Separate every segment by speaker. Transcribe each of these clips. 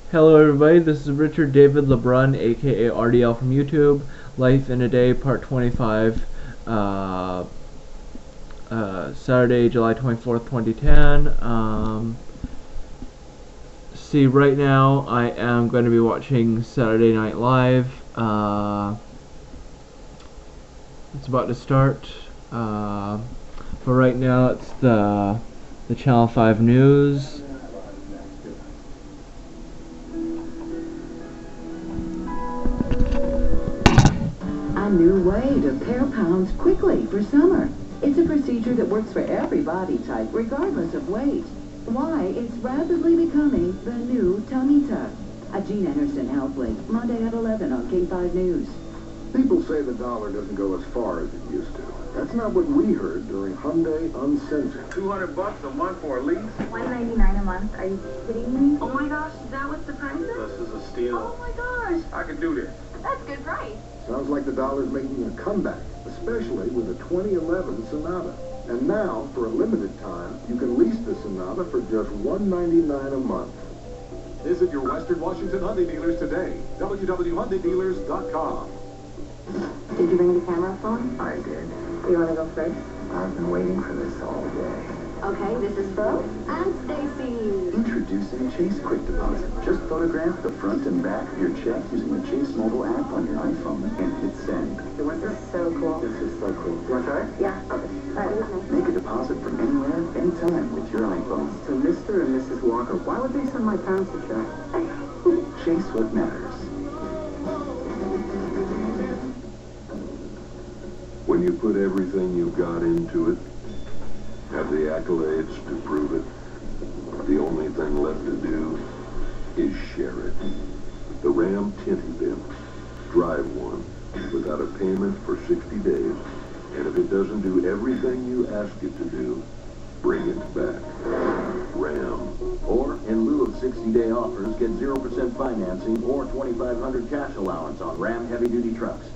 Speaker 1: Hello everybody, this is Richard David LeBrun, aka RDL from YouTube. Life in a Day, Part 25, Saturday, July 24th, 2010. See, right now I am going to be watching Saturday Night Live. It's about to start. But right now it's the Channel 5 News.
Speaker 2: A new way to pare pounds quickly for summer. It's a procedure that works for every body type, regardless of weight. Why, it's rapidly becoming the new tummy tuck. A Gene Anderson Health Link, Monday at 11 on King 5 News.
Speaker 3: People say the dollar doesn't go as far as it used to. That's not what we heard during Hyundai Uncensored.
Speaker 4: $200 a month for a lease?
Speaker 5: $199 a month. Are you kidding me? Oh my gosh, is that what the price is?
Speaker 4: This is a steal.
Speaker 5: Oh my gosh.
Speaker 4: I can do this.
Speaker 5: That's good price.
Speaker 3: Sounds like the dollar's making a comeback, especially with the 2011 Sonata. And now, for a limited time, you can lease the Sonata for just $199 a month. Visit your Western Washington Hyundai dealers today. www.hyundaidealers.com.
Speaker 5: Did you bring the camera phone?
Speaker 4: I did.
Speaker 5: You want to go first?
Speaker 4: I've been waiting for this all day.
Speaker 5: Okay, this is Bo and Stacy.
Speaker 6: Introducing Chase Quick Deposit. Just photograph the front and back of your check using the Chase mobile app on your iPhone and hit send.
Speaker 5: This is so cool.
Speaker 6: This is so cool. You want to try it?
Speaker 5: Yeah. Okay. All right, listen.
Speaker 6: Make a deposit from anywhere, anytime with your iPhone.
Speaker 7: To Mr. and Mrs. Walker, why would they send my parents a check?
Speaker 6: Chase what matters.
Speaker 8: When you put everything you've got into it, have the accolades to prove it, the only thing left to do is share it. The Ram Tinty Bimp. Drive one without a payment for 60 days, and if it doesn't do everything you ask it to do, bring it back. Ram.
Speaker 6: Or, in lieu of 60-day offers, get 0% financing or $2,500 cash allowance on Ram heavy-duty trucks.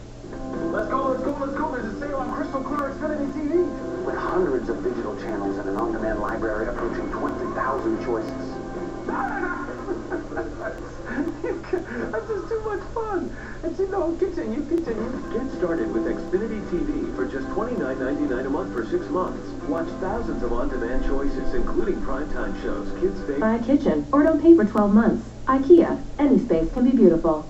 Speaker 4: Let's go, let's go, let's go. There's a sale on crystal clear Xfinity TV.
Speaker 6: With hundreds of digital channels and an on-demand library approaching 20,000 choices.
Speaker 4: That's just too much fun. And continue.
Speaker 9: Get started with Xfinity TV for just $29.99 a month for 6 months. Watch thousands of on-demand choices, including primetime shows, kids' favorite...
Speaker 10: Buy a kitchen, or don't pay for 12 months. IKEA. Any space can be beautiful.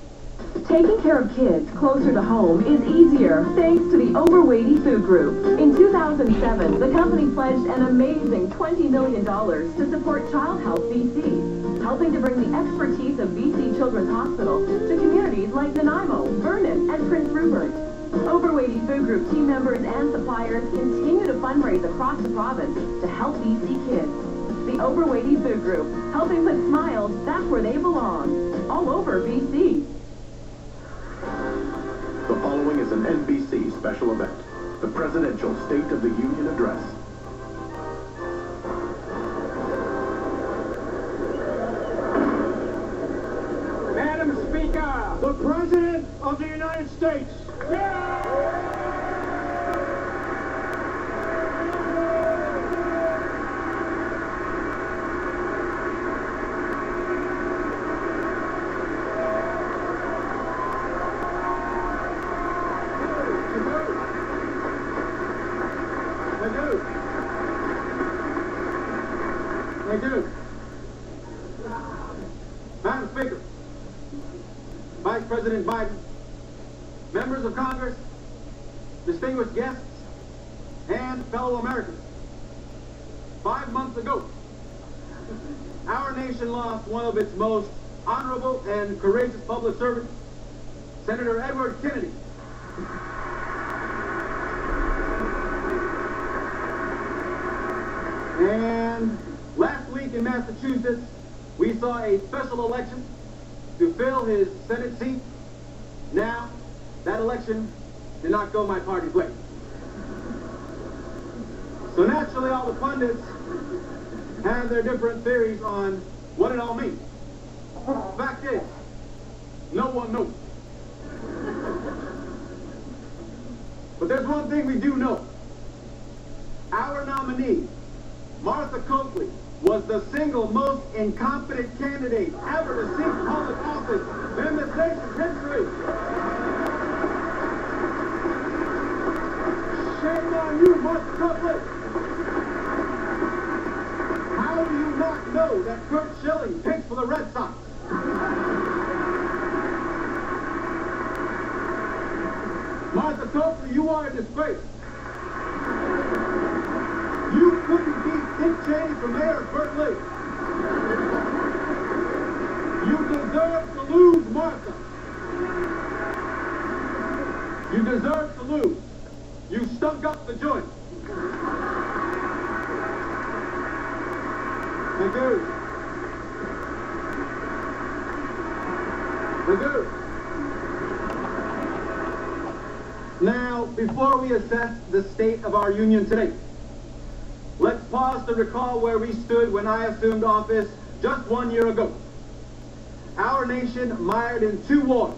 Speaker 10: Taking care of kids closer to home is easier thanks to the Overweighty Food Group. In 2007, the company pledged an amazing $20 million to support Child Health BC, helping to bring the expertise of BC Children's Hospital to communities like Nanaimo, Vernon, and Prince Rupert. Overweighty Food Group team members and suppliers continue to fundraise across the province to help BC kids. The Overweighty Food Group, helping put smiles back where they belong, all over BC.
Speaker 6: The following is an NBC special event, the Presidential State of the Union Address.
Speaker 4: Madam Speaker, the President of the United States. I do. Madam Speaker, Vice President Biden, members of Congress, distinguished guests, and fellow Americans. 5 months ago, our nation lost one of its most honorable and courageous public servants, Senator Edward Kennedy. And last week in Massachusetts, we saw a special election to fill his Senate seat. Now, that election did not go my party's way. So naturally, all the pundits have their different theories on what it all means. Fact is, no one knows. But there's one thing we do know. Our nominee, Martha Coakley, was the single most incompetent candidate ever to seek public office in this nation's history. Shame on you, Mark Cutlet. How do you not know that Kurt Schilling picks for the Red Sox? Martha Copley, you are a disgrace. You couldn't beat Dick Cheney for mayor of Berkeley. You deserve to lose, Martha. You deserve to lose. You stunk up the joint. Thank you. Thank you. Now, before we assess the state of our union today, let's pause to recall where we stood when I assumed office just 1 year ago. Our nation mired in two wars,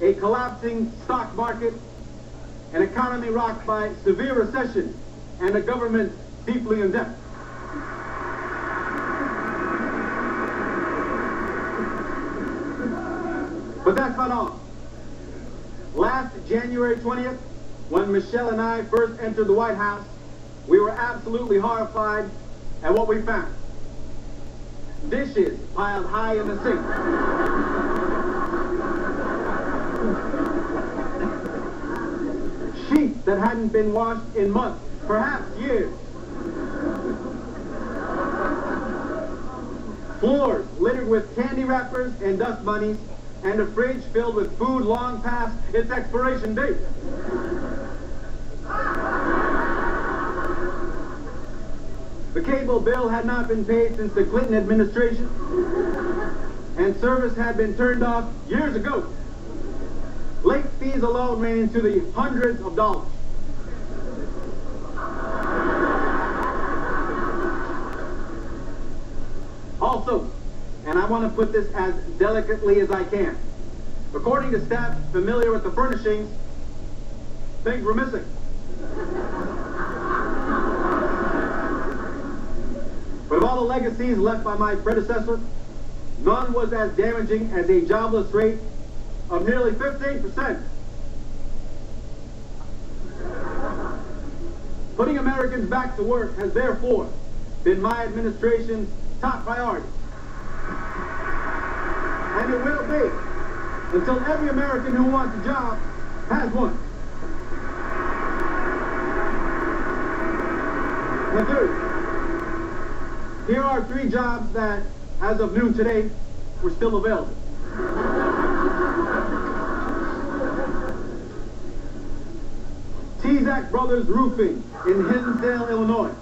Speaker 4: a collapsing stock market, an economy rocked by severe recession, and a government deeply in debt. But that's not all. Last January 20th, when Michelle and I first entered the White House, we were absolutely horrified at what we found. Dishes piled high in the sink. Sheets that hadn't been washed in months, perhaps years. Floors littered with candy wrappers and dust bunnies, and a fridge filled with food long past its expiration date. The cable bill had not been paid since the Clinton administration, and service had been turned off years ago. Late fees alone ran into the hundreds of dollars. Also, and I want to put this as delicately as I can, according to staff familiar with the furnishings, things were missing. But of all the legacies left by my predecessor, none was as damaging as a jobless rate of nearly 15%. Putting Americans back to work has therefore been my administration's top priority. And it will be until every American who wants a job has one. And third, here are 3 jobs that, as of noon today, were still available. Tezak Brothers Roofing in Hinsdale, Illinois,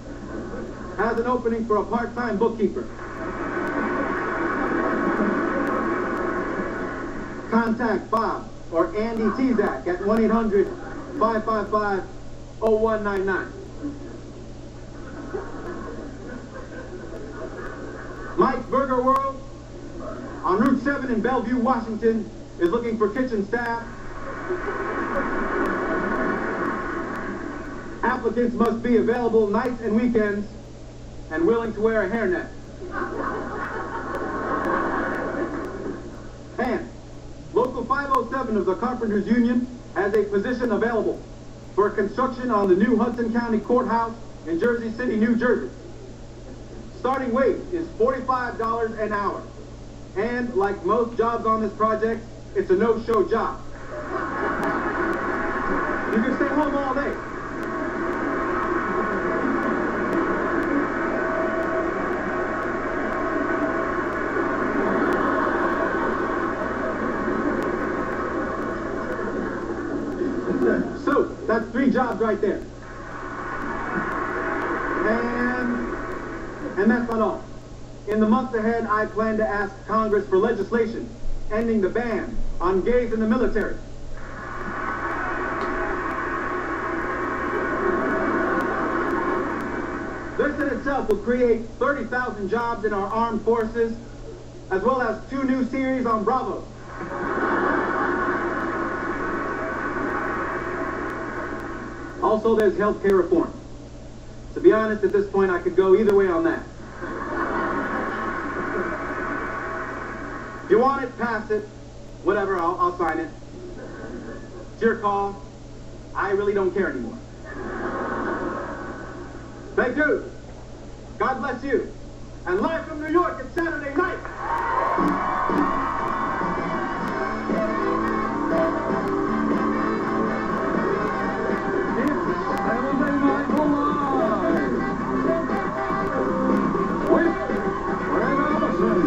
Speaker 4: has an opening for a part-time bookkeeper. Contact Bob or Andy Tezak at 1-800-555-0199. Mike's Burger World on Route 7 in Bellevue, Washington is looking for kitchen staff. Applicants must be available nights and weekends and willing to wear a hairnet. And Local 507 of the Carpenters Union has a position available for construction on the new Hudson County Courthouse in Jersey City, New Jersey. Starting wage is $45 an hour. And like most jobs on this project, it's a no-show job. You can stay home all day. So, that's 3 jobs right there. And that's not all. In the months ahead, I plan to ask Congress for legislation ending the ban on gays in the military. This in itself will create 30,000 jobs in our armed forces, as well as 2 new series on Bravo. Also, there's health care reform. To be honest, at this point, I could go either way on that. If you want it, pass it. Whatever, I'll sign it. It's your call. I really don't care anymore. Thank you. God bless you. And live from New York, it's Saturday night.
Speaker 11: Saturday Night Live with Fred Allison.